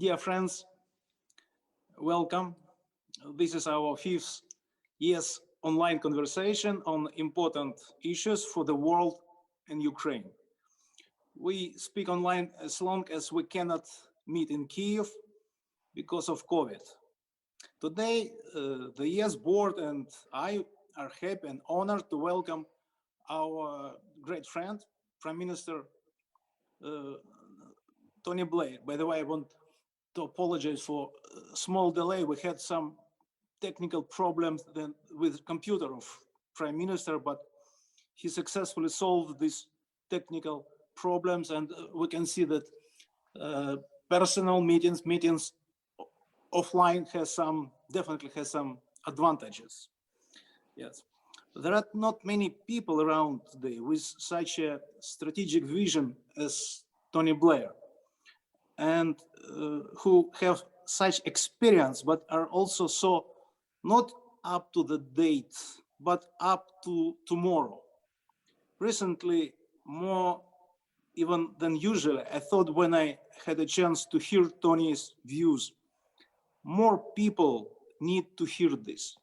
Dear friends, welcome. This is our 5th year's online conversation on important issues for the world and Ukraine. We speak online as long as we cannot meet in Kiev because of COVID. Today, the year's board and I are happy and honored to welcome our great friend, Prime Minister Tony Blair. By the way, I want to apologize for a small delay. We had some technical problems then with computer of Prime Minister, but he successfully solved these technical problems, and we can see that personal meetings offline definitely has some advantages. Yes, there are not many people around today with such a strategic vision as Tony Blair, and who have such experience, but are also so not up to the date, but up to tomorrow. Recently, more even than usual, I thought when I had a chance to hear Tony's views, more people need to hear this.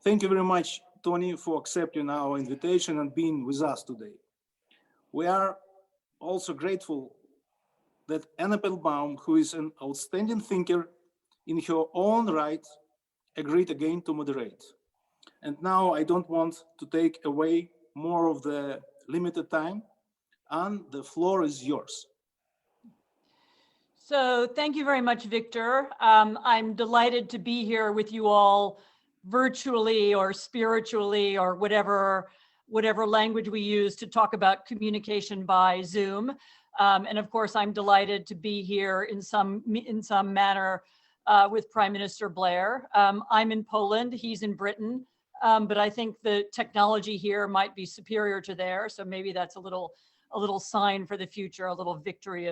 Thank you very much, Tony, for accepting our invitation and being with us today. We are also grateful that Anne Applebaum, who is an outstanding thinker in her own right, agreed again to moderate. And now I don't want to take away more of the limited time. Anne, the floor is yours. So thank you very much, Victor. I'm delighted to be here with you all virtually or spiritually or whatever language we use to talk about communication by Zoom. And of course, I'm delighted to be here in some manner with Prime Minister Blair. I'm in Poland, he's in Britain, but I think the technology here might be superior to there. So maybe that's a little sign for the future, a little victory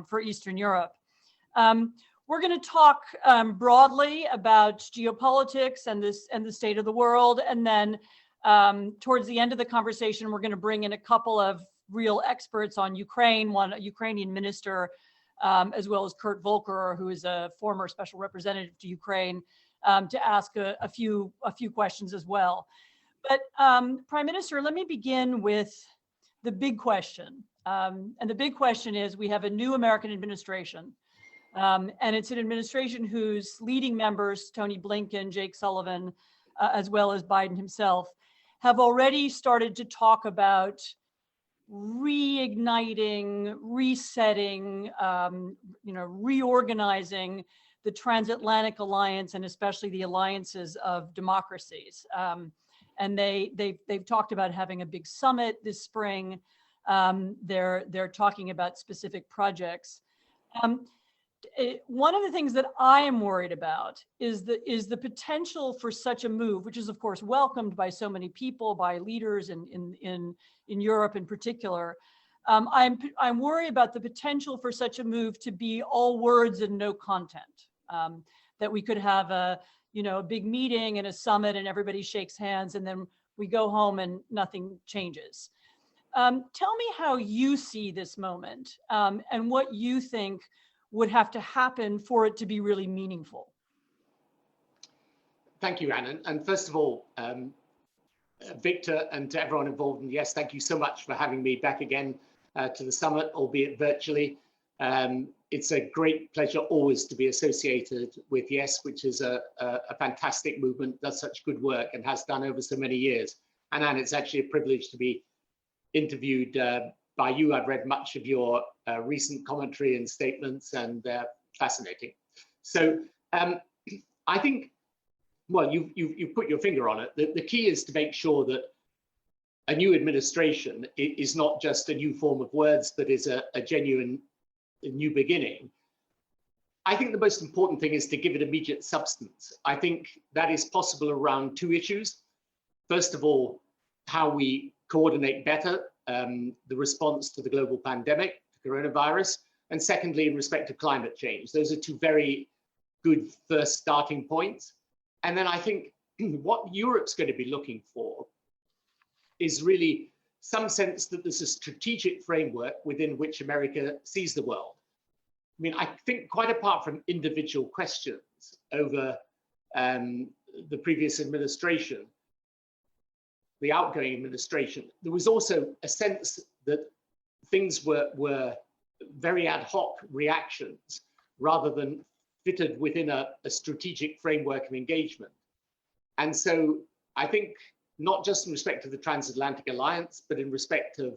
for Eastern Europe. We're going to talk broadly about geopolitics and the state of the world, and then towards the end of the conversation, we're going to bring in a couple of real experts on Ukraine, a Ukrainian minister, as well as Kurt Volker, who is a former special representative to Ukraine, to ask a few questions as well. But Prime Minister, let me begin with the big question. And the big question is, we have a new American administration, and it's an administration whose leading members, Tony Blinken, Jake Sullivan, as well as Biden himself, have already started to talk about reigniting, resetting, reorganizing the transatlantic alliance, and especially the alliances of democracies. And they've talked about having a big summit this spring. They're talking about specific projects. One of the things that I am worried about is the potential for such a move, which is of course welcomed by so many people, by leaders in Europe in particular. I'm worried about the potential for such a move to be all words and no content. That we could have a big meeting and a summit and everybody shakes hands and then we go home and nothing changes. Tell me how you see this moment and what you think would have to happen for it to be really meaningful. Thank you, Anne. And first of all, Victor, and to everyone involved in YES, thank you so much for having me back again to the summit, albeit virtually. It's a great pleasure always to be associated with YES, which is a fantastic movement, does such good work and has done over so many years. And Anne, it's actually a privilege to be interviewed by you. I've read much of your recent commentary and statements, and they're fascinating. So I think, well, you've put your finger on it. The key is to make sure that a new administration is not just a new form of words, but is a genuine new beginning. I think the most important thing is to give it immediate substance. I think that is possible around two issues. First of all, how we coordinate better the response to the global pandemic, the coronavirus, and secondly, in respect to climate change. Those are two very good first starting points. And then I think what Europe's going to be looking for is really some sense that there's a strategic framework within which America sees the world. I mean, I think quite apart from individual questions over the previous administration, the outgoing administration, there was also a sense that things were very ad hoc reactions rather than fitted within a strategic framework of engagement. And so I think not just in respect of the transatlantic alliance, but in respect of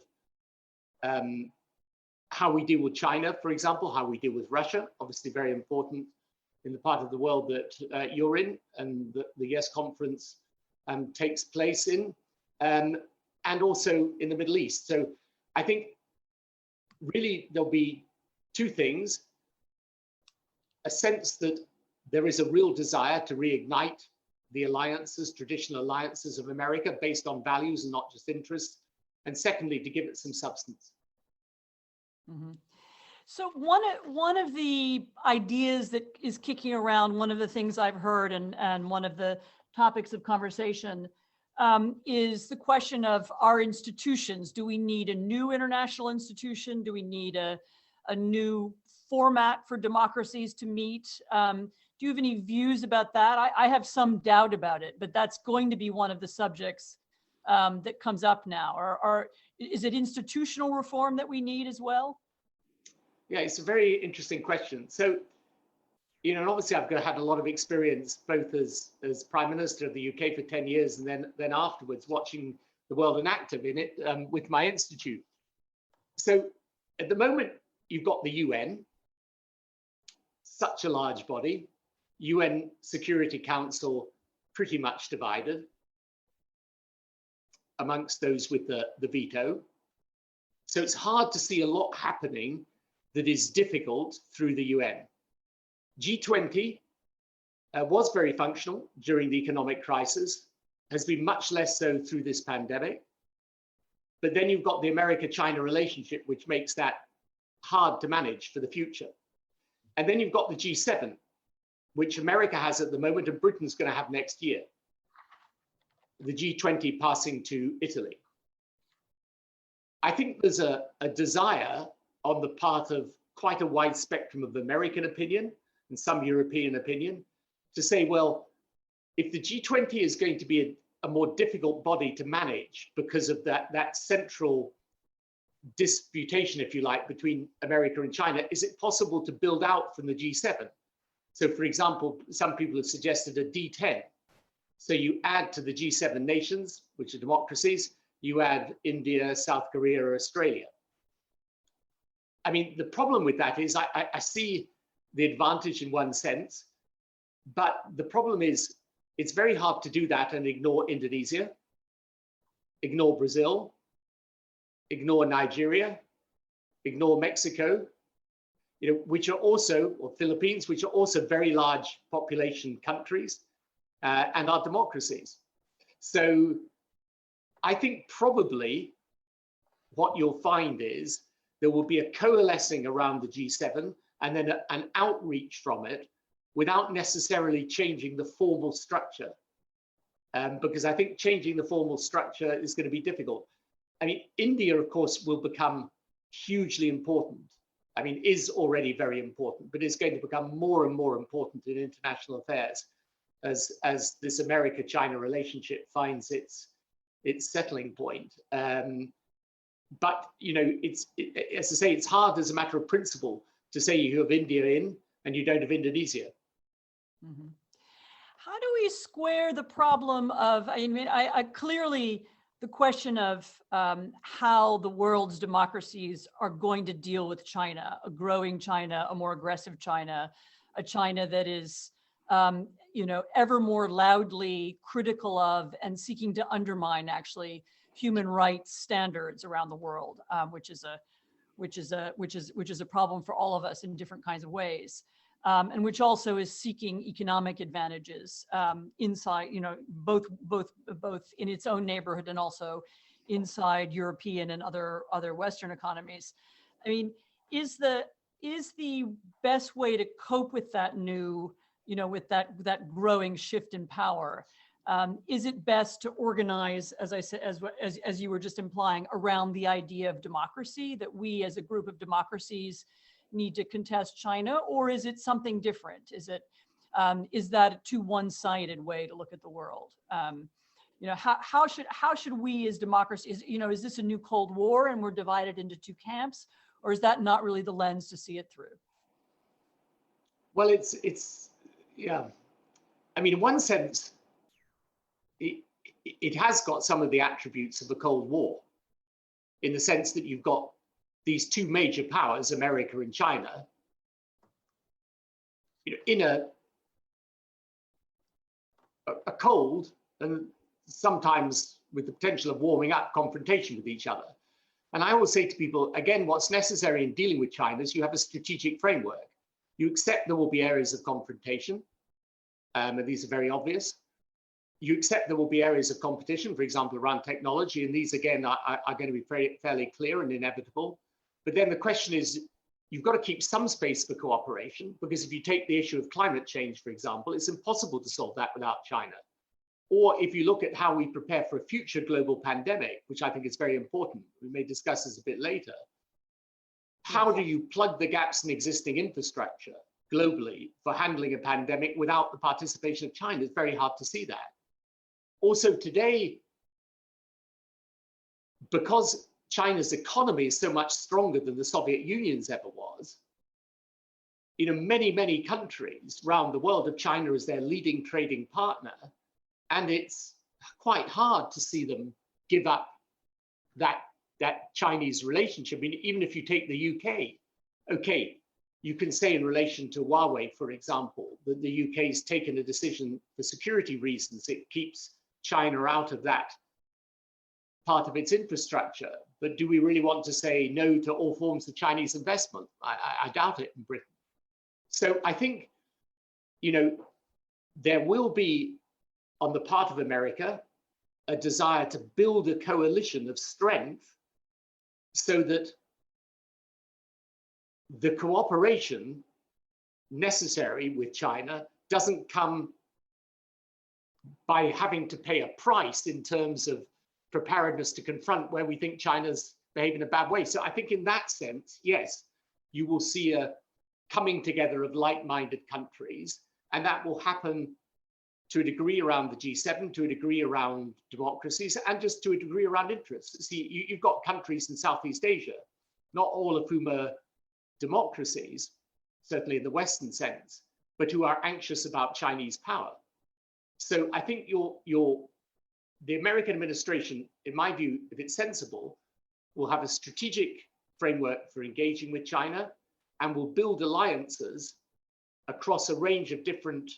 how we deal with China, for example, how we deal with Russia, obviously very important in the part of the world that you're in and the YES conference takes place in, and also in the Middle East. So I think really there'll be two things: a sense that there is a real desire to reignite the alliances, traditional alliances of America based on values and not just interests, and secondly, to give it some substance. Mm-hmm. So one of the ideas that is kicking around, one of the things I've heard, and one of the topics of conversation is the question of our institutions. Do we need a new international institution? Do we need a new format for democracies to meet? Do you have any views about that? I have some doubt about it, but that's going to be one of the subjects that comes up now. Is it institutional reform that we need as well? Yeah, it's a very interesting question. So, you know, and obviously I've had a lot of experience both as Prime Minister of the UK for 10 years and then afterwards watching the world and active in it with my institute. So at the moment, you've got the UN, such a large body, UN Security Council pretty much divided amongst those with the veto. So it's hard to see a lot happening that is difficult through the UN. G20 was very functional during the economic crisis, has been much less so through this pandemic. But then you've got the America-China relationship, which makes that hard to manage for the future. And then you've got the G7, which America has at the moment and Britain's going to have next year. The G20 passing to Italy. I think there's a desire on the part of quite a wide spectrum of American opinion and some European opinion to say, well, if the G20 is going to be a more difficult body to manage because of that central disputation, if you like, between America and China, is it possible to build out from the G7? So, for example, some people have suggested a D10. So you add to the G7 nations, which are democracies, you add India, South Korea, or Australia. I mean, the problem with that is I see the advantage in one sense, but the problem is it's very hard to do that and ignore Indonesia, ignore Brazil, ignore Nigeria, ignore Mexico, you know, which are also, or Philippines, which are also very large population countries and are democracies. So I think probably what you'll find is there will be a coalescing around the G7 and then an outreach from it without necessarily changing the formal structure. Because I think changing the formal structure is going to be difficult. I mean, India, of course, will become hugely important. I mean, is already very important, but is going to become more and more important in international affairs as this America-China relationship finds its settling point. But, you know, as I say, it's hard as a matter of principle to say you have India in and you don't have Indonesia. Mm-hmm. How do we square the problem of, I mean, I clearly, the question of how the world's democracies are going to deal with China, a growing China, a more aggressive China, a China that is, you know, ever more loudly critical of and seeking to undermine actually human rights standards around the world, which is a problem for all of us in different kinds of ways. And which also is seeking economic advantages inside, you know, both in its own neighborhood and also inside European and other Western economies. I mean, is the best way to cope with that new, you know, with that growing shift in power? Is it best to organize, as I said, as you were just implying, around the idea of democracy, that we as a group of democracies need to contest China, or is it something different? Is that a too one-sided way to look at the world? How should we as democracies, is this a new Cold War and we're divided into two camps, or is that not really the lens to see it through? Well, yeah. I mean, in one sense, it has got some of the attributes of the Cold War, in the sense that you've got these two major powers, America and China, in a cold and sometimes with the potential of warming up confrontation with each other. And I always say to people, again, what's necessary in dealing with China is you have a strategic framework. You accept there will be areas of confrontation, and these are very obvious. You accept there will be areas of competition, for example, around technology, and these, again, are going to be fairly clear and inevitable. But then the question is, you've got to keep some space for cooperation, because if you take the issue of climate change, for example, it's impossible to solve that without China. Or if you look at how we prepare for a future global pandemic, which I think is very important, we may discuss this a bit later, how do you plug the gaps in existing infrastructure globally for handling a pandemic without the participation of China? It's very hard to see that. Also today, because China's economy is so much stronger than the Soviet Union's ever was, many, many countries around the world have China as their leading trading partner, and it's quite hard to see them give up that Chinese relationship. I mean, even if you take the UK, okay, you can say in relation to Huawei, for example, that the UK's taken a decision for security reasons. It keeps China out of that part of its infrastructure. But do we really want to say no to all forms of Chinese investment? I doubt it in Britain. So I think, there will be, on the part of America, a desire to build a coalition of strength so that the cooperation necessary with China doesn't come by having to pay a price in terms of preparedness to confront where we think China's behaving in a bad way. So I think in that sense, yes, you will see a coming together of like-minded countries, and that will happen to a degree around the G7, to a degree around democracies, and just to a degree around interests. See, you've got countries in Southeast Asia, not all of whom are democracies, certainly in the Western sense, but who are anxious about Chinese power. So I think the American administration, in my view, if it's sensible, will have a strategic framework for engaging with China and will build alliances across a range of different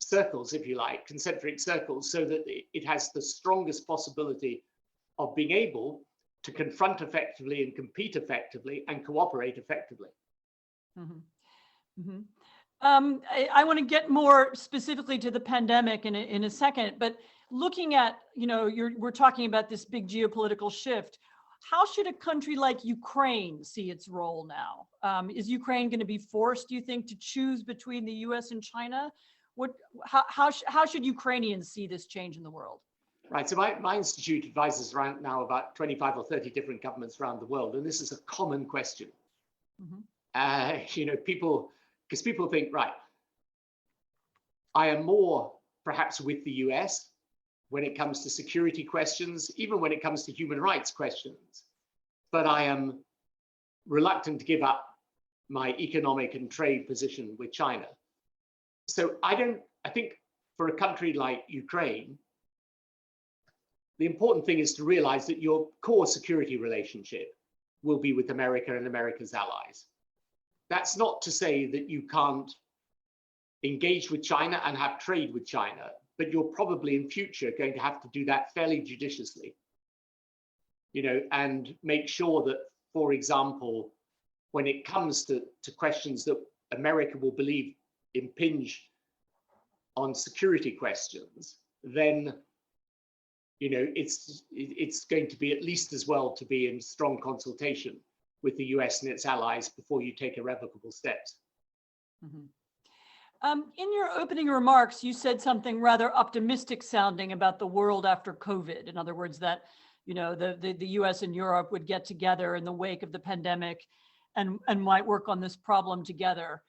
circles, if you like, concentric circles, so that it has the strongest possibility of being able to confront effectively and compete effectively and cooperate effectively. Mm-hmm. Mm-hmm. I want to get more specifically to the pandemic in a second, but looking at, we're talking about this big geopolitical shift. How should a country like Ukraine see its role now? Is Ukraine going to be forced, do you think, to choose between the US and China? How should Ukrainians see this change in the world? Right, so my institute advises around now about 25 or 30 different governments around the world, and this is a common question. Mm-hmm. Because people think, right, I am more perhaps with the US when it comes to security questions, even when it comes to human rights questions, but I am reluctant to give up my economic and trade position with China. So I think for a country like Ukraine, the important thing is to realize that your core security relationship will be with America and America's allies. That's not to say that you can't engage with China and have trade with China, but you're probably in future going to have to do that fairly judiciously, and make sure that, for example, when it comes to questions that America will believe impinge on security questions, then it's going to be at least as well to be in strong consultation with the US and its allies before you take irrevocable steps. Mm-hmm. In your opening remarks, you said something rather optimistic sounding about the world after COVID. In other words, that the US and Europe would get together in the wake of the pandemic and might work on this problem together.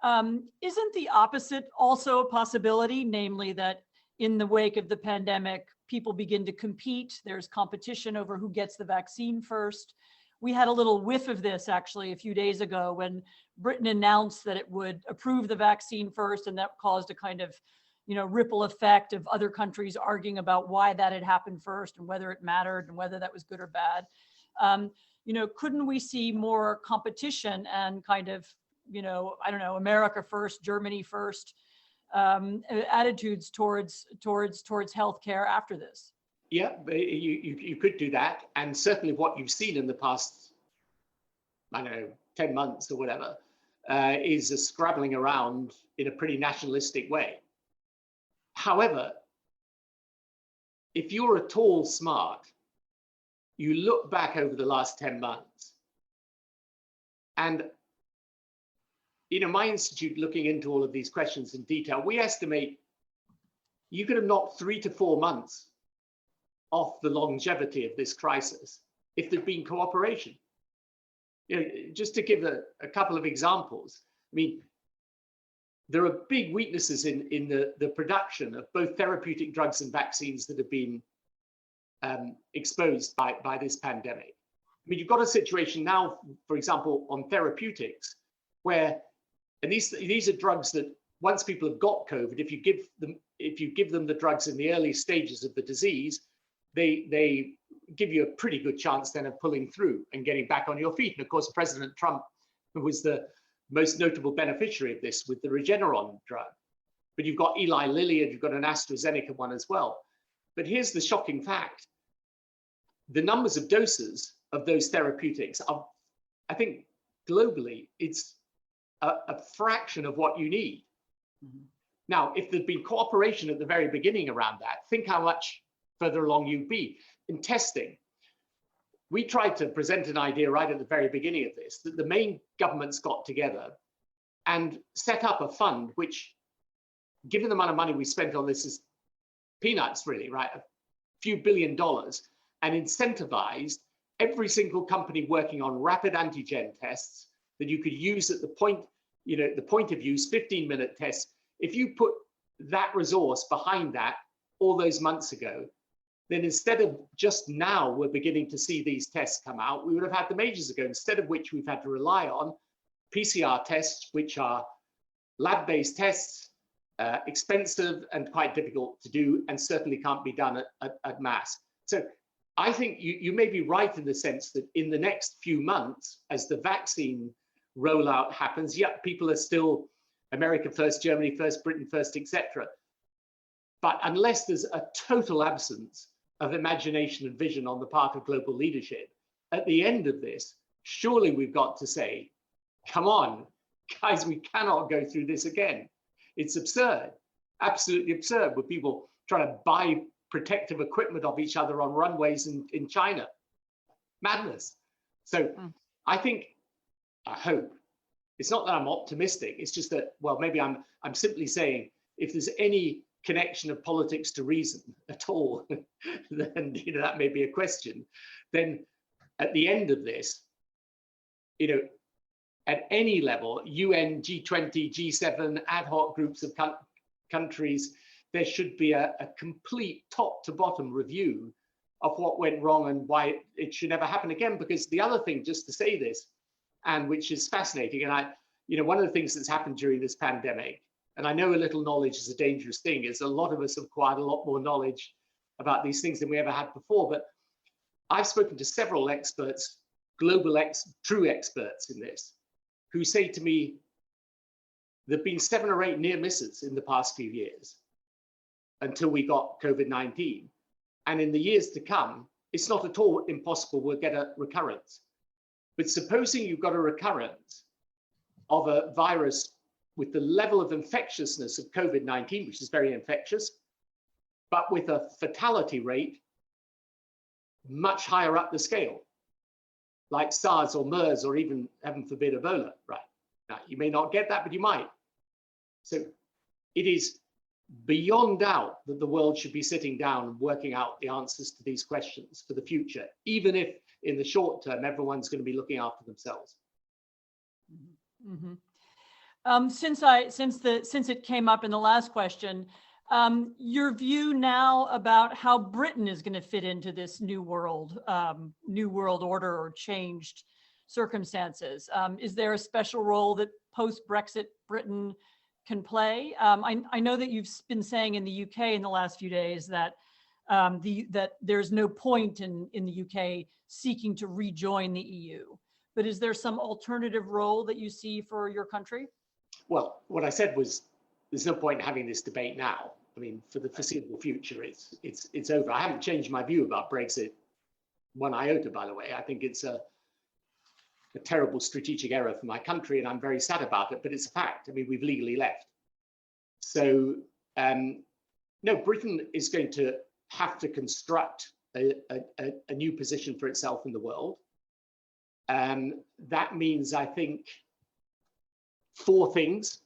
Isn't the opposite also a possibility, namely that in the wake of the pandemic, people begin to compete, there's competition over who gets the vaccine first? We had a little whiff of this actually a few days ago when Britain announced that it would approve the vaccine first, and that caused a kind of, ripple effect of other countries arguing about why that had happened first and whether it mattered and whether that was good or bad. Couldn't we see more competition and kind of, I don't know, America first, Germany first, attitudes towards healthcare after this? Yeah, you could do that. And certainly what you've seen in the past, 10 months or whatever, is a scrabbling around in a pretty nationalistic way. However, if you're at all smart, you look back over the last 10 months, and my institute, looking into all of these questions in detail, we estimate you could have knocked 3 to 4 months off the longevity of this crisis if there'd been cooperation. Just to give a couple of examples, there are big weaknesses in the production of both therapeutic drugs and vaccines that have been exposed by this pandemic. You've got a situation now, for example, on therapeutics, where, and these are drugs that once people have got COVID, if you give them the drugs in the early stages of the disease, they give you a pretty good chance then of pulling through and getting back on your feet. And of course, President Trump was the most notable beneficiary of this with the Regeneron drug. But you've got Eli Lilly and you've got an AstraZeneca one as well. But here's the shocking fact. The numbers of doses of those therapeutics are, I think, globally, it's a fraction of what you need. Mm-hmm. Now, if there'd been cooperation at the very beginning around that, think how much further along you'd be. In testing, we tried to present an idea right at the very beginning of this, that the main governments got together and set up a fund which, given the amount of money we spent on this, is peanuts really, right? A few $1 billion, and incentivized every single company working on rapid antigen tests that you could use at the point, the point of use, 15-minute tests. If you put that resource behind that all those months ago, then instead of just now we're beginning to see these tests come out, we would have had them ages ago, instead of which we've had to rely on PCR tests, which are lab-based tests, expensive and quite difficult to do, and certainly can't be done at mass. So I think you may be right in the sense that in the next few months, as the vaccine rollout happens, people are still America first, Germany first, Britain first, etc. But unless there's a total absence of imagination and vision on the part of global leadership, at the end of this, surely we've got to say, come on, guys, we cannot go through this again. It's absurd, absolutely absurd, with people trying to buy protective equipment of each other on runways in China. Madness. So I hope, it's not that I'm optimistic, it's just that, well, maybe I'm simply saying, if there's any connection of politics to reason at all, then that may be a question. Then at the end of this, at any level, UN, G20, G7, ad hoc groups of countries, there should be a complete top to bottom review of what went wrong and why it should never happen again. Because the other thing, just to say this, and which is fascinating, and one of the things that's happened during this pandemic, and I know a little knowledge is a dangerous thing, is a lot of us have acquired a lot more knowledge about these things than we ever had before. But I've spoken to several experts, true experts in this, who say to me, there've been 7 or 8 near misses in the past few years until we got COVID-19. And in the years to come, it's not at all impossible we'll get a recurrence. But supposing you've got a recurrence of a virus with the level of infectiousness of COVID-19, which is very infectious, but with a fatality rate much higher up the scale, like SARS or MERS, or even, heaven forbid, Ebola, right? Now, you may not get that, but you might. So it is beyond doubt that the world should be sitting down and working out the answers to these questions for the future, even if in the short term, everyone's going to be looking after themselves. Mhm. Since it came up in the last question, your view now about how Britain is going to fit into this new world order or changed circumstances. Is there a special role that post-Brexit Britain can play? I know that you've been saying in the UK in the last few days that that there's no point in the UK seeking to rejoin the EU. But is there some alternative role that you see for your country? Well, what I said was there's no point in having this debate now. I mean, for the foreseeable future, it's over. I haven't changed my view about Brexit one iota, by the way. I think it's a terrible strategic error for my country, and I'm very sad about it, but it's a fact. I mean, we've legally left. So, no, Britain is going to have to construct a new position for itself in the world. That means, I think, four things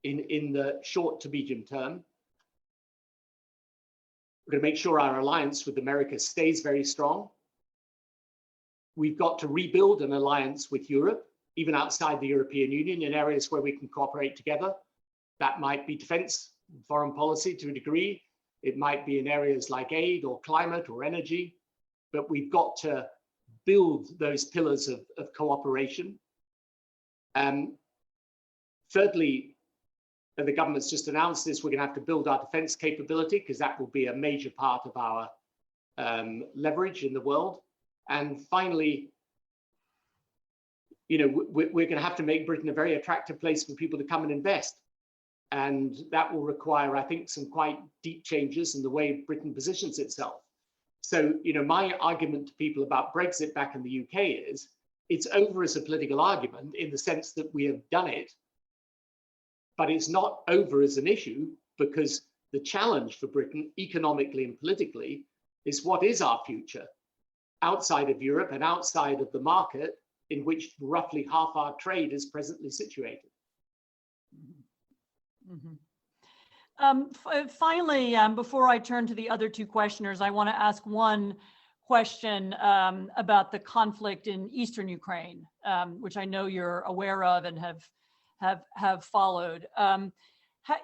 in the short to medium term. We're going to make sure our alliance with America stays very strong. We've got to rebuild an alliance with Europe, even outside the European Union, in areas where we can cooperate together. That might be defense, foreign policy to a degree. It might be in areas like aid or climate or energy, but we've got to build those pillars of cooperation. Thirdly, the government's just announced this, we're going to have to build our defense capability because that will be a major part of our leverage in the world. And finally, you know, we're going to have to make Britain a very attractive place for people to come and invest. And that will require, I think, some quite deep changes in the way Britain positions itself. So, you know, my argument to people about Brexit back in the UK is it's over as a political argument in the sense that we have done it, but it's not over as an issue because the challenge for Britain economically and politically is what is our future outside of Europe and outside of the market in which roughly half our trade is presently situated. Mm-hmm. Finally, before I turn to the other two questioners, I want to ask one question about the conflict in eastern Ukraine, which I know you're aware of and have followed.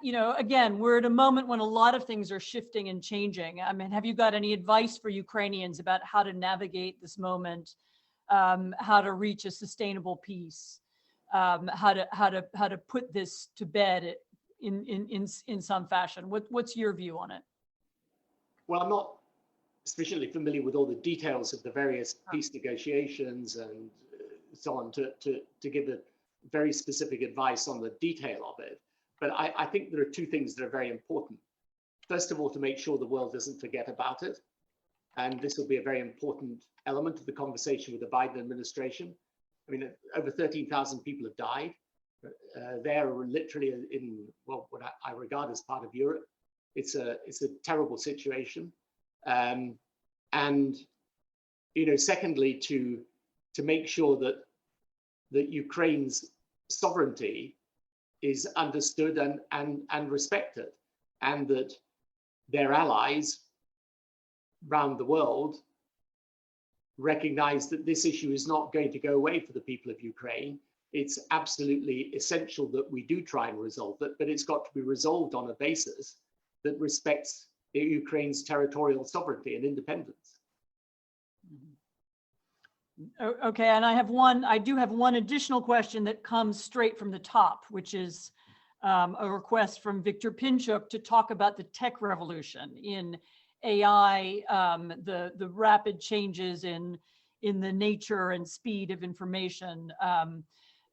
You know, again, we're at a moment when a lot of things are shifting and changing. I mean, have you got any advice for Ukrainians about how to navigate this moment, how to reach a sustainable peace, how to put this to bed in some fashion? What's your view on it? Well, I'm not sufficiently familiar with all the details of the various peace negotiations and so on to give a very specific advice on the detail of it. But I think there are two things that are very important. First of all, to make sure the world doesn't forget about it. And this will be a very important element of the conversation with the Biden administration. I mean, over 13,000 people have died. They're literally in, well, what I regard as part of Europe. It's a terrible situation. And, you know, secondly, to make sure that Ukraine's sovereignty is understood and respected, and that their allies around the world recognize that this issue is not going to go away for the people of Ukraine. It's absolutely essential that we do try and resolve it, but it's got to be resolved on a basis that respects Ukraine's territorial sovereignty and independence. Okay, and I do have one additional question that comes straight from the top, which is a request from Victor Pinchuk to talk about the tech revolution in AI, the rapid changes in the nature and speed of information.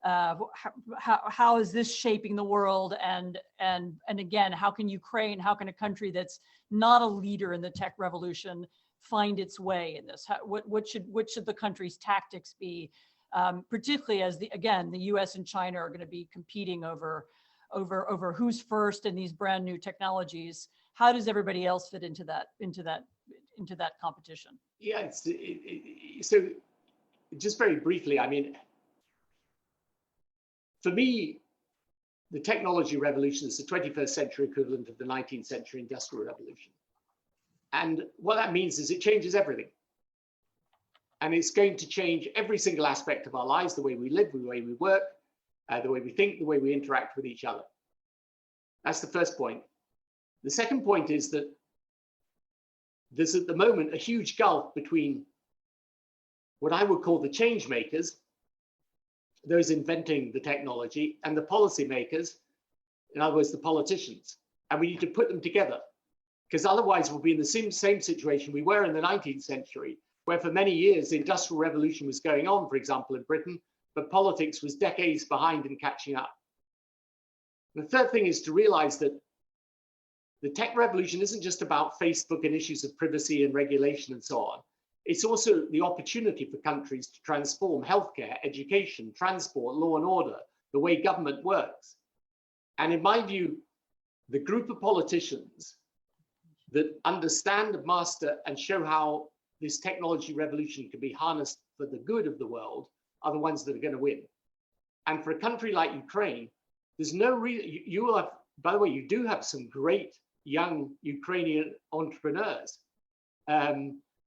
How is this shaping the world? And again, how can a country that's not a leader in the tech revolution find its way in this? What should the country's tactics be, particularly as the U.S. and China are going to be competing over who's first in these brand new technologies? How does everybody else fit into that competition? Yeah, so just very briefly, I mean, for me, the technology revolution is the 21st century equivalent of the 19th century industrial revolution. And what that means is it changes everything. And it's going to change every single aspect of our lives, the way we live, the way we work. the way we think, the way we interact with each other. That's the first point. The second point is that there's at the moment a huge gulf between what I would call the change makers, those inventing the technology, and the policy makers, in other words, the politicians. And we need to put them together, because otherwise we'll be in the same situation we were in the 19th century, where for many years the Industrial Revolution was going on, for example, in Britain, but politics was decades behind in catching up. The third thing is to realize that the tech revolution isn't just about Facebook and issues of privacy and regulation and so on. It's also the opportunity for countries to transform healthcare, education, transport, law and order, the way government works. And in my view, the group of politicians that understand, master, and show how this technology revolution can be harnessed for the good of the world are the ones that are going to win. And for a country like Ukraine, there's no reason, you will have, by the way, you do have some great young Ukrainian entrepreneurs,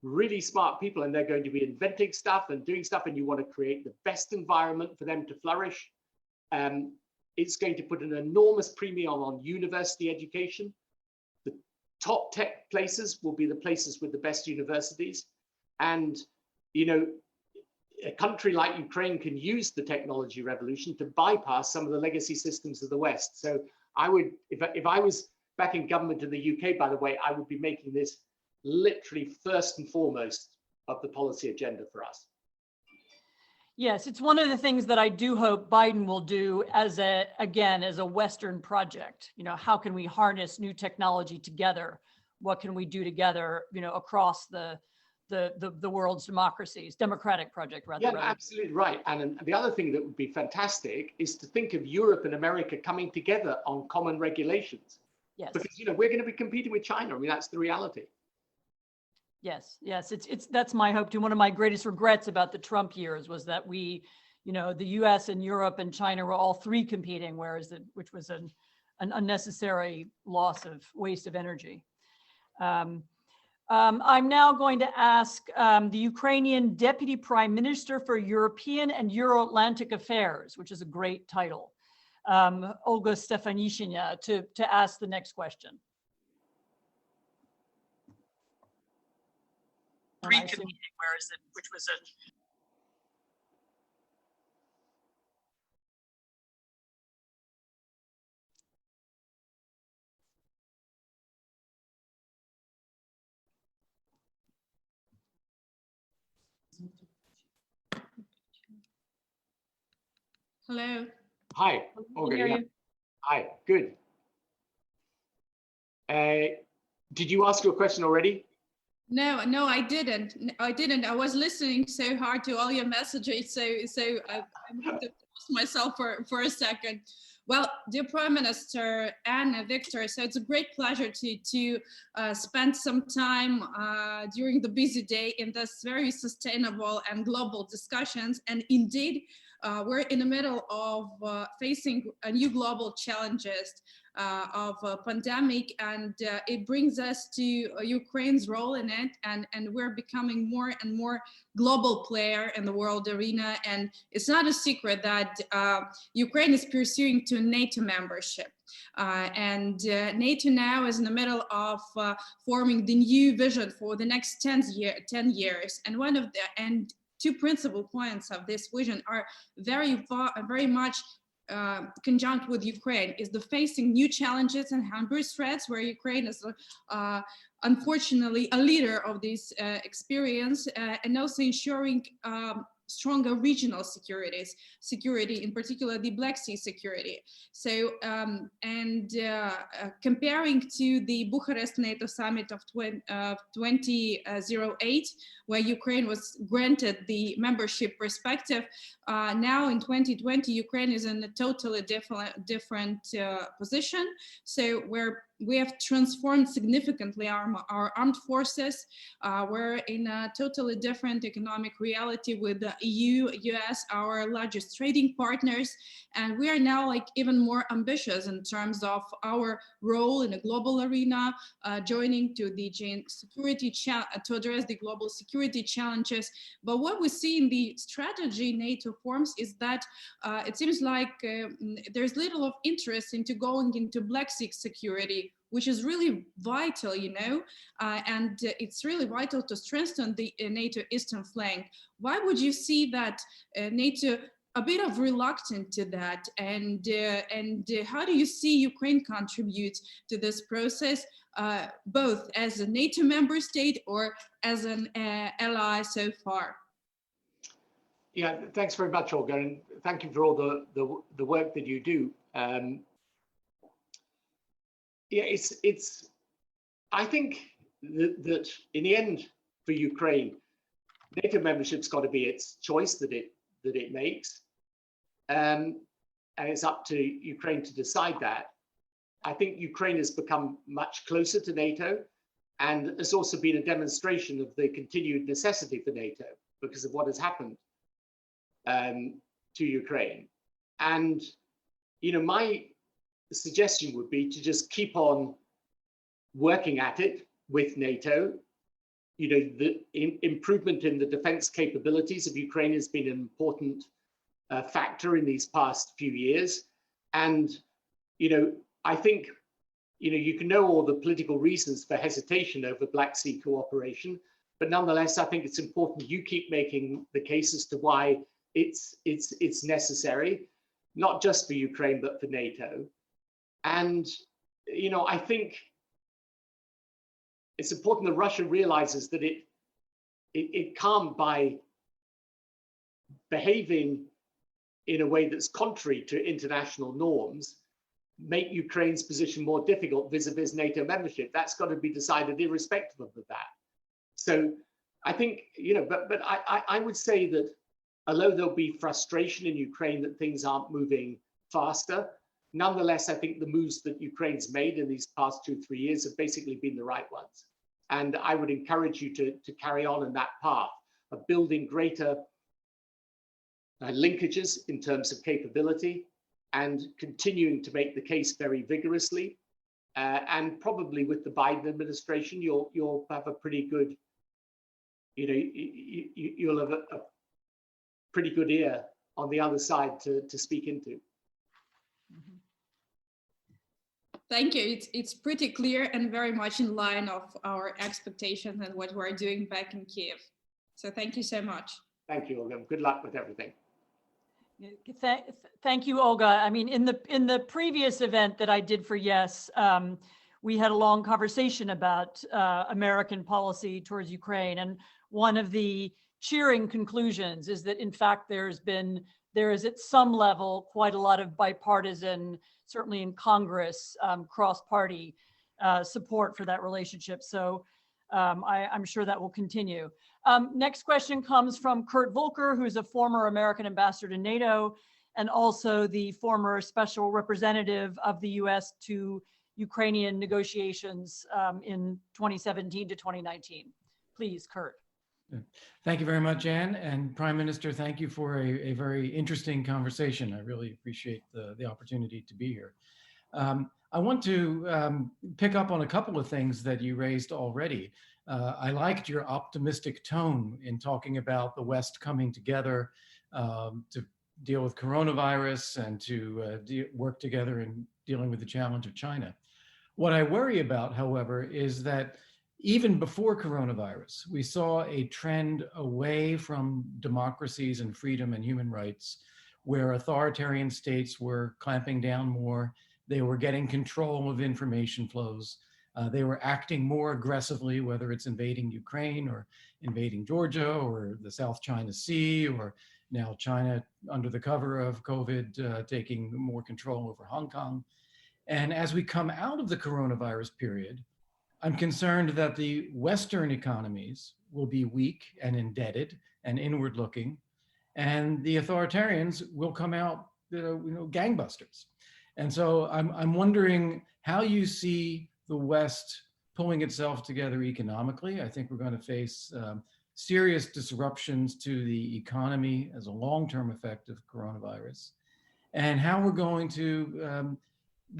really smart people, and they're going to be inventing stuff and doing stuff, and you want to create the best environment for them to flourish. It's going to put an enormous premium on university education. The top tech places will be the places with the best universities. And, you know, a country like Ukraine can use the technology revolution to bypass some of the legacy systems of the West. So I would, if I was back in government in the UK, by the way, I would be making this literally first and foremost of the policy agenda for us. Yes, it's one of the things that I do hope Biden will do as a Western project. You know, how can we harness new technology together? What can we do together, you know, across the world's democracies, democratic project rather. Yeah, absolutely right. And the other thing that would be fantastic is to think of Europe and America coming together on common regulations. Yes. Because, you know, we're going to be competing with China. I mean, that's the reality. Yes, yes, that's my hope too. One of my greatest regrets about the Trump years was that we, you know, the U.S. and Europe and China were all three competing, which was an unnecessary waste of energy. I'm now going to ask the Ukrainian Deputy Prime Minister for European and Euro-Atlantic Affairs, which is a great title, Olga Stefanishina, to ask the next question. Which was a Hello. Hi, Olga. Yeah. Hi, good. Did you ask your question already? No, I didn't. I was listening so hard to all your messages, so I have to pause myself for a second. Well, dear Prime Minister Anne, Victor, so it's a great pleasure to spend some time during the busy day in this very sustainable and global discussions. And indeed, we're in the middle of facing a new global challenges of a pandemic, and it brings us to Ukraine's role in it, and we're becoming more and more global player in the world arena. And it's not a secret that Ukraine is pursuing to NATO membership. And NATO now is in the middle of forming the new vision for the next 10 years. And two principal points of this vision are very much conjunct with Ukraine, is the facing new challenges and hybrid threats, where Ukraine is unfortunately a leader of this experience, and also ensuring stronger regional security, in particular the Black Sea security. So, comparing to the Bucharest NATO summit of 2008, where Ukraine was granted the membership perspective, now in 2020, Ukraine is in a totally different position. So we have transformed significantly our armed forces. We're in a totally different economic reality with EU, US, our largest trading partners, and we are now like even more ambitious in terms of our role in a global arena, joining to the security to address the global security challenges. But what we see in the strategy NATO forms is that it seems like there's little of interest into going into Black Sea security, which is really vital, you know, and it's really vital to strengthen the NATO eastern flank. Why would you see that NATO a bit of reluctant to that, and how do you see Ukraine contribute to this process, both as a NATO member state or as an ally so far? Yeah, thanks very much, Olga, and thank you for all the work that you do. Yeah, I think that in the end, for Ukraine, NATO membership's got to be its choice that it makes, and it's up to Ukraine to decide that. I think Ukraine has become much closer to NATO, and has also been a demonstration of the continued necessity for NATO because of what has happened to Ukraine. And you know, my suggestion would be to just keep on working at it with NATO. You know, the improvement in the defense capabilities of Ukraine has been an important factor in these past few years. And, you know, I think, you know, you can know all the political reasons for hesitation over Black Sea cooperation, but nonetheless, I think it's important you keep making the case as to why it's necessary, not just for Ukraine, but for NATO. And, you know, I think it's important that Russia realizes that it can't, by behaving in a way that's contrary to international norms, make Ukraine's position more difficult vis-a-vis NATO membership. That's got to be decided irrespective of that. So I think, you know, but I would say that although there'll be frustration in Ukraine that things aren't moving faster, nonetheless, I think the moves that Ukraine's made in these past 2-3 years have basically been the right ones. And I would encourage you to carry on in that path of building greater linkages in terms of capability and continuing to make the case very vigorously. And probably with the Biden administration, you'll have a pretty good, you know, you'll have a pretty good ear on the other side to speak into. Thank you. It's pretty clear and very much in line of our expectations and what we're doing back in Kiev. So thank you so much. Thank you, Olga. Good luck with everything. Thank you, Olga. I mean, in the previous event that I did for Yes, we had a long conversation about American policy towards Ukraine, and one of the cheering conclusions is that, in fact, there is at some level quite a lot of bipartisan, certainly in Congress, cross-party support for that relationship. So I'm sure that will continue. Next question comes from Kurt Volker, who's a former American ambassador to NATO and also the former special representative of the US to Ukrainian negotiations in 2017 to 2019. Please, Kurt. Thank you very much, Anne. And Prime Minister, thank you for a very interesting conversation. I really appreciate the opportunity to be here. I want to pick up on a couple of things that you raised already. I liked your optimistic tone in talking about the West coming together to deal with coronavirus and to work together in dealing with the challenge of China. What I worry about, however, is that even before coronavirus, we saw a trend away from democracies and freedom and human rights, where authoritarian states were clamping down more. They were getting control of information flows. They were acting more aggressively, whether it's invading Ukraine or invading Georgia or the South China Sea, or now China, under the cover of COVID, taking more control over Hong Kong. And as we come out of the coronavirus period, I'm concerned that the Western economies will be weak and indebted and inward looking, and the authoritarians will come out, gangbusters. And so I'm wondering how you see the West pulling itself together economically. I think we're going to face serious disruptions to the economy as a long-term effect of coronavirus, and how we're going to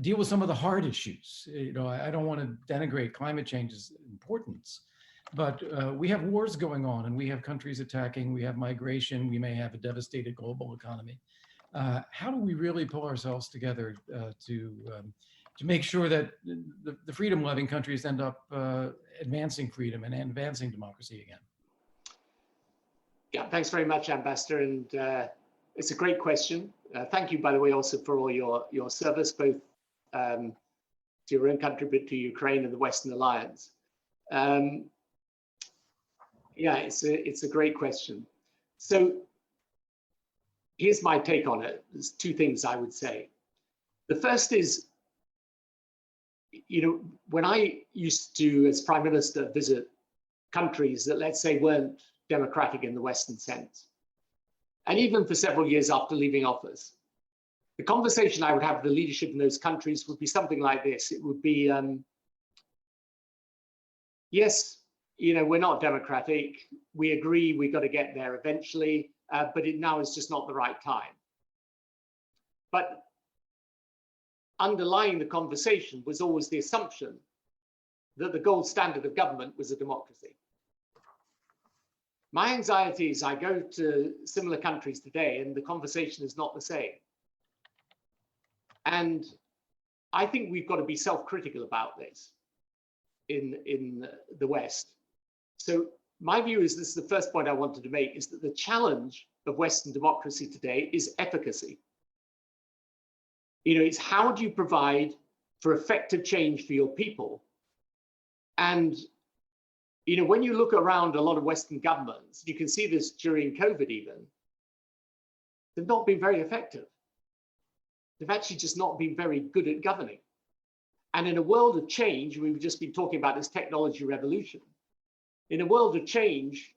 deal with some of the hard issues. You know, I don't want to denigrate climate change's importance, but we have wars going on, and we have countries attacking, we have migration, we may have a devastated global economy. How do we really pull ourselves together to make sure that the freedom-loving countries end up advancing freedom and advancing democracy again? Yeah, thanks very much, Ambassador. And it's a great question. Thank you, by the way, also for all your service, both to your own country, but to Ukraine and the Western Alliance. Yeah, it's a great question. So here's my take on it. There's two things I would say. The first is, you know, when I used to, as Prime Minister, visit countries that, let's say, weren't democratic in the Western sense, and even for several years after leaving office, the conversation I would have with the leadership in those countries would be something like this. It would be, yes, you know, we're not democratic. We agree we've got to get there eventually, but now is just not the right time. But underlying the conversation was always the assumption that the gold standard of government was a democracy. My anxiety is I go to similar countries today and the conversation is not the same. And I think we've got to be self-critical about this in the West. So my view is, this is the first point I wanted to make, is that the challenge of Western democracy today is efficacy. You know, it's how do you provide for effective change for your people? And, you know, when you look around a lot of Western governments, you can see this during COVID even, they've not been very effective. They've actually just not been very good at governing. And in a world of change, we've just been talking about this technology revolution. In a world of change,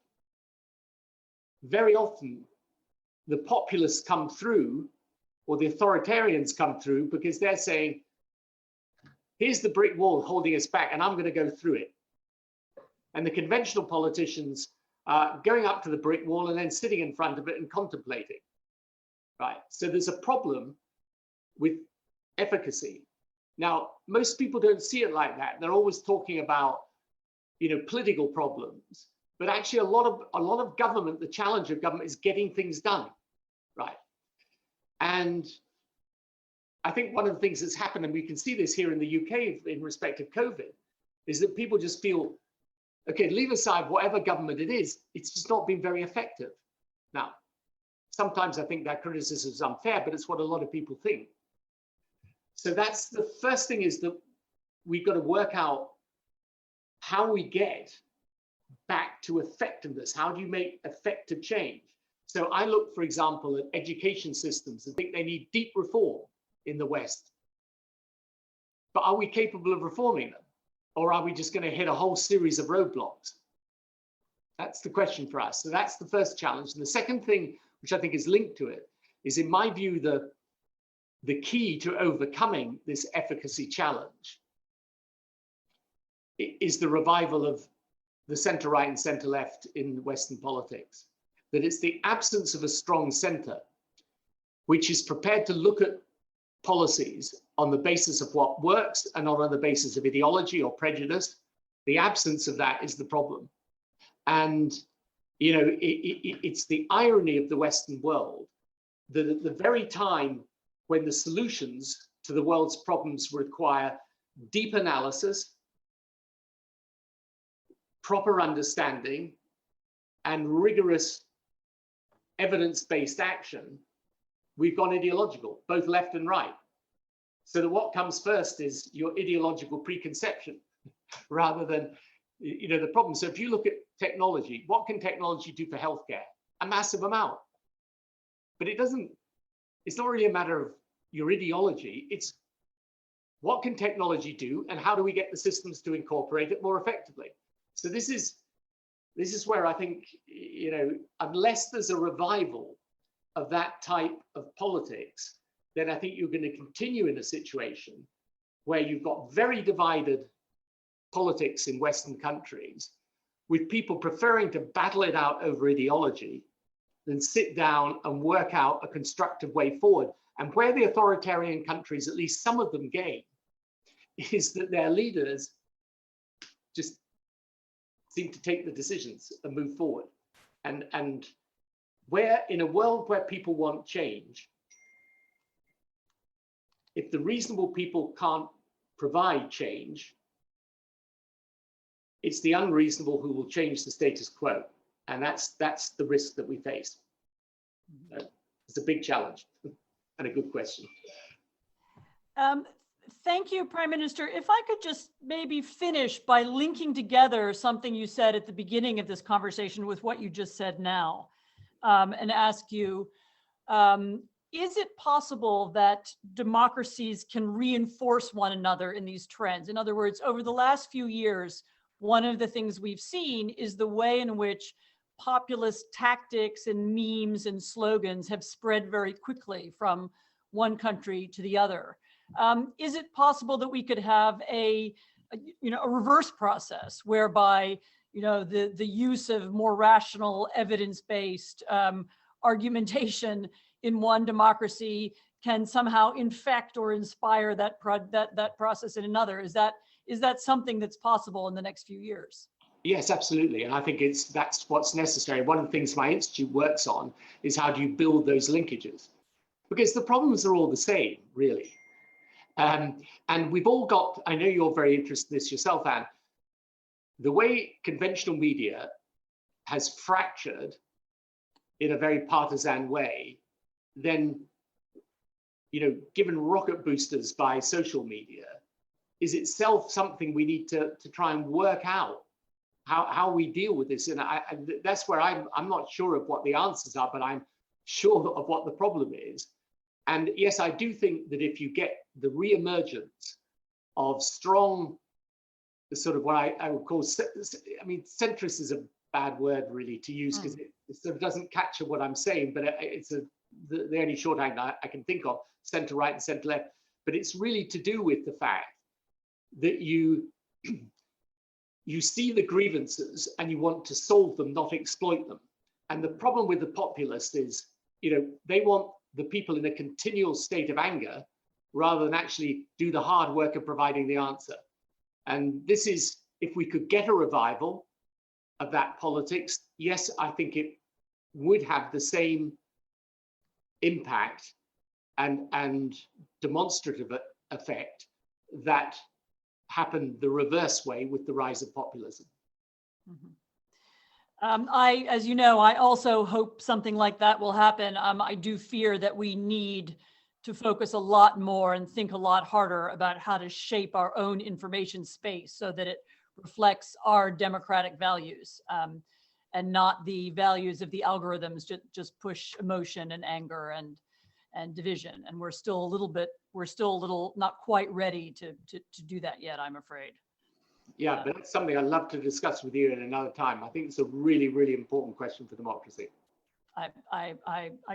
very often the populists come through, or the authoritarians come through, because they're saying, here's the brick wall holding us back, and I'm going to go through it. And the conventional politicians are going up to the brick wall and then sitting in front of it and contemplating. Right? So there's a problem with efficacy. Now, most people don't see it like that. They're always talking about, you know, political problems, but actually a lot of government, the challenge of government is getting things done, right? And I think one of the things that's happened, and we can see this here in the UK in respect of COVID, is that people just feel, okay, leave aside whatever government it is, it's just not been very effective. Now, sometimes I think that criticism is unfair, but it's what a lot of people think. So that's the first thing, is that we've got to work out how we get back to effectiveness. How do you make effective change? So I look, for example, at education systems and think they need deep reform in the West. But are we capable of reforming them? Or are we just going to hit a whole series of roadblocks? That's the question for us. So that's the first challenge. And the second thing, which I think is linked to it, is, in my view, the key to overcoming this efficacy challenge is the revival of the center-right and center-left in Western politics. That it's the absence of a strong center, which is prepared to look at policies on the basis of what works and not on the basis of ideology or prejudice. The absence of that is the problem. And, you know, it's the irony of the Western world that at the very time when the solutions to the world's problems require deep analysis, proper understanding, and rigorous evidence-based action, we've gone ideological, both left and right. So that what comes first is your ideological preconception rather than, you know, the problem. So if you look at technology, what can technology do for healthcare? A massive amount. But it doesn't, it's not really a matter of your ideology. It's what can technology do and how do we get the systems to incorporate it more effectively? So this is where I think, you know, unless there's a revival of that type of politics, then I think you're going to continue in a situation where you've got very divided politics in Western countries, with people preferring to battle it out over ideology than sit down and work out a constructive way forward. And where the authoritarian countries, at least some of them, gain, is that their leaders just seem to take the decisions and move forward. And where, in a world where people want change, if the reasonable people can't provide change, it's the unreasonable who will change the status quo. And that's the risk that we face. It's a big challenge and a good question. Thank you, Prime Minister. If I could just maybe finish by linking together something you said at the beginning of this conversation with what you just said now, and ask you, is it possible that democracies can reinforce one another in these trends? In other words, over the last few years, one of the things we've seen is the way in which populist tactics and memes and slogans have spread very quickly from one country to the other. Is it possible that we could have a reverse process whereby the use of more rational, evidence-based argumentation in one democracy can somehow infect or inspire that process in another? Is that something that's possible in the next few years? Yes, absolutely. And I think that's what's necessary. One of the things my institute works on is how do you build those linkages? Because the problems are all the same, really. And we've all got, I know you're very interested in this yourself, Anne, the way conventional media has fractured in a very partisan way, then, given rocket boosters by social media, is itself something we need to try and work out how we deal with this. And that's where I'm not sure of what the answers are, but I'm sure of what the problem is. And yes, I do think that if you get the re-emergence of strong, sort of what I would call, centrist is a bad word really to use because it sort of doesn't capture what I'm saying, but it's the only shorthand I can think of, center right and center left. But it's really to do with the fact that you see the grievances and you want to solve them, not exploit them. And the problem with the populists is, they want the people in a continual state of anger rather than actually do the hard work of providing the answer. And this is, if we could get a revival of that politics, yes, I think it would have the same impact and demonstrative effect that happened the reverse way with the rise of populism. Mm-hmm. As you know, I also hope something like that will happen. I do fear that we need to focus a lot more and think a lot harder about how to shape our own information space so that it reflects our democratic values and not the values of the algorithms just push emotion and anger and division. And we're still a little not quite ready to do that yet, I'm afraid. Yeah, but that's something I'd love to discuss with you in another time. I think it's a really, really important question for democracy. I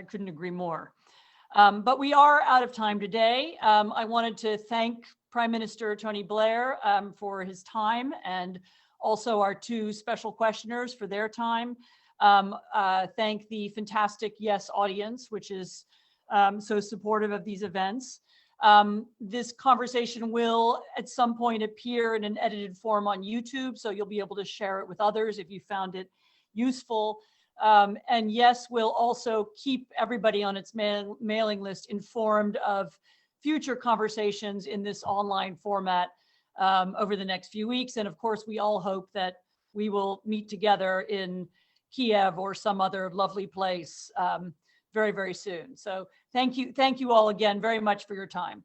couldn't agree more. But we are out of time today. I wanted to thank Prime Minister Tony Blair for his time, and also our two special questioners for their time. Thank the fantastic Yes audience, which is so supportive of these events. This conversation will at some point appear in an edited form on YouTube, so you'll be able to share it with others if you found it useful. And Yes will also keep everybody on its mailing list informed of future conversations in this online format over the next few weeks. And of course, we all hope that we will meet together in Kiev or some other lovely place very, very soon. So thank you all again very much for your time.